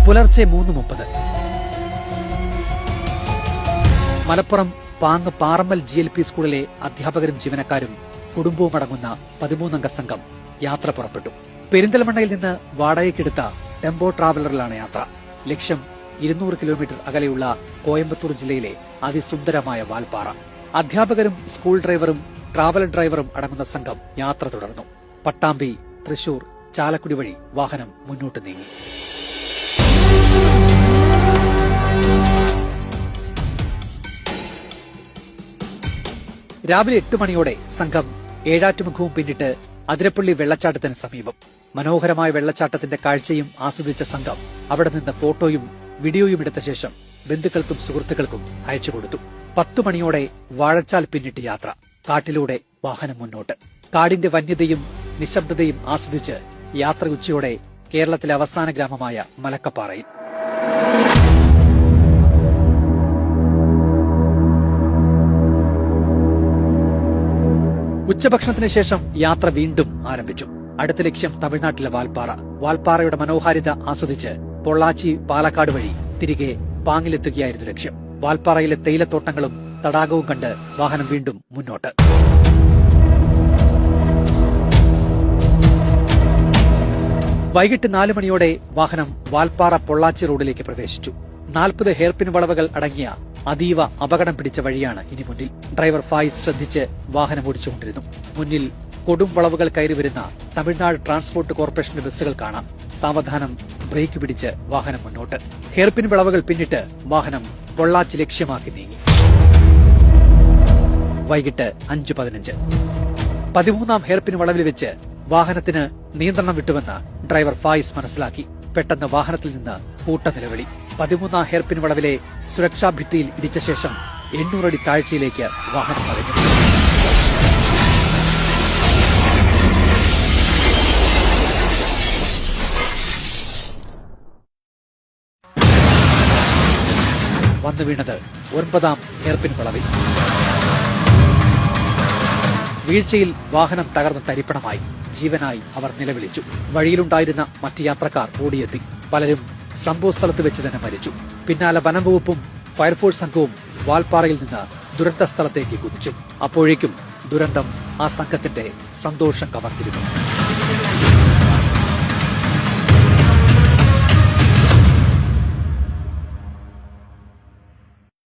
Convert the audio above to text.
പുലർച്ചെ 3:30 മലപ്പുറം പാങ്ങ് പാറമ്മൽ GLP സ്കൂളിലെ അധ്യാപകരും ജീവനക്കാരും കുടുംബവും അടങ്ങുന്ന 13-അംഗ സംഘം യാത്ര പുറപ്പെട്ടു. പെരിന്തൽമണ്ണയിൽ നിന്ന് വാടകയ്ക്കെടുത്ത ടെമ്പോ ട്രാവലറിലാണ് യാത്ര. ലക്ഷ്യം 200 കിലോമീറ്റർ അകലെയുള്ള കോയമ്പത്തൂർ ജില്ലയിലെ അതിസുന്ദരമായ വാൽപ്പാറ. അധ്യാപകരും സ്കൂൾ ഡ്രൈവറും ട്രാവലർ ഡ്രൈവറും അടങ്ങുന്ന സംഘം യാത്ര തുടർന്നു. പട്ടാമ്പി, തൃശൂർ, ചാലക്കുടി വഴി വാഹനം മുന്നോട്ട് നീങ്ങി. രാവിലെ 8 മണിയോടെ സംഘം ഏഴാറ്റുമുഖവും പിന്നിട്ട് അതിരപ്പള്ളി വെള്ളച്ചാട്ടത്തിന് സമീപം. മനോഹരമായ വെള്ളച്ചാട്ടത്തിന്റെ കാഴ്ചയും ആസ്വദിച്ച സംഘം അവിടെ നിന്ന് ഫോട്ടോയും വീഡിയോയും എടുത്ത ശേഷം ബന്ധുക്കൾക്കും സുഹൃത്തുക്കൾക്കും അയച്ചുകൊടുത്തു. 10 മണിയോടെ വാഴച്ചാൽ പിന്നിട്ട് യാത്ര. കാട്ടിലൂടെ വാഹനം മുന്നോട്ട്. കാടിന്റെ വന്യതയും നിശബ്ദതയും ആസ്വദിച്ച് യാത്ര ഉച്ചയോടെ കേരളത്തിലെ അവസാന ഗ്രാമമായ മലക്കപ്പാറയിൽ. ഉച്ചഭക്ഷണത്തിന് ശേഷം യാത്ര വീണ്ടും ആരംഭിച്ചു. അടുത്ത ലക്ഷ്യം തമിഴ്നാട്ടിലെ വാൽപ്പാറ. വാൽപ്പാറയുടെ മനോഹാരിത ആസ്വദിച്ച് പൊള്ളാച്ചി, പാലക്കാട് വഴി തിരികെ പാങ്ങിലെത്തുകയായിരുന്നു ലക്ഷ്യം. വാൽപ്പാറയിലെ തേയിലത്തോട്ടങ്ങളും തടാകവും കണ്ട് വാഹനം വീണ്ടും മുന്നോട്ട്. വൈകിട്ട് 4 മണിയോടെ വാഹനം വാൽപ്പാറ പൊള്ളാച്ചി റോഡിലേക്ക് പ്രവേശിച്ചു. 40 ഹെയർപിൻ വളവുകൾ അടങ്ങിയ അതീവ അപകടം പിടിച്ച വഴിയാണ് ഇനി മുന്നിൽ. ഡ്രൈവർ ഫായിസ് ശ്രദ്ധിച്ച് വാഹനം ഓടിച്ചുകൊണ്ടിരുന്നു. മുന്നിൽ കൊടും വളവുകൾ കയറി വരുന്ന തമിഴ്നാട് ട്രാൻസ്പോർട്ട് കോർപ്പറേഷന്റെ ബസ്സുകൾ കാണാം. സാവധാനം ബ്രേക്ക് പിടിച്ച് വാഹനം മുന്നോട്ട്. ഹെയർപിൻ വളവുകൾ പിന്നിട്ട് വാഹനം പൊള്ളാച്ചി ലക്ഷ്യമാക്കി നീങ്ങി. വൈകിട്ട് 5:15 13-ാം ഹെയർപിൻ വളവിൽ വെച്ച് വാഹനത്തിന് നിയന്ത്രണം വിട്ടുവെന്ന് ഡ്രൈവർ ഫായിസ് മനസ്സിലാക്കി. പെട്ടെന്ന് വാഹനത്തിൽ നിന്ന് കൂട്ട നിലവിളി. 13-ാം ഹെയർപിൻ വളവിലെ സുരക്ഷാ ഭിത്തിയിൽ ഇടിച്ച ശേഷം 800 അടി താഴ്ചയിലേക്ക് വാഹനം മറിഞ്ഞു. വന്നു വീണത് 9-ാം ഹെയർപിൻ വളവിൽ. വീഴ്ചയിൽ വാഹനം തകർന്ന് തരിപ്പണമായി. ജീവനായി അവർ നിലവിളിച്ചു. വഴിയിലുണ്ടായിരുന്ന മറ്റ് യാത്രക്കാർ ഓടിയെത്തി. പലരും സംഭവസ്ഥലത്ത് വെച്ച് തന്നെ മരിച്ചു. പിന്നാലെ വനംവകുപ്പും ഫയർഫോഴ്സ് സംഘവും വാൽപ്പാറയിൽ നിന്ന് ദുരന്ത സ്ഥലത്തേക്ക് കുതിച്ചു. അപ്പോഴേക്കും ദുരന്തം ആ സംഘത്തിന്റെ സന്തോഷം കവർന്നിരുന്നു.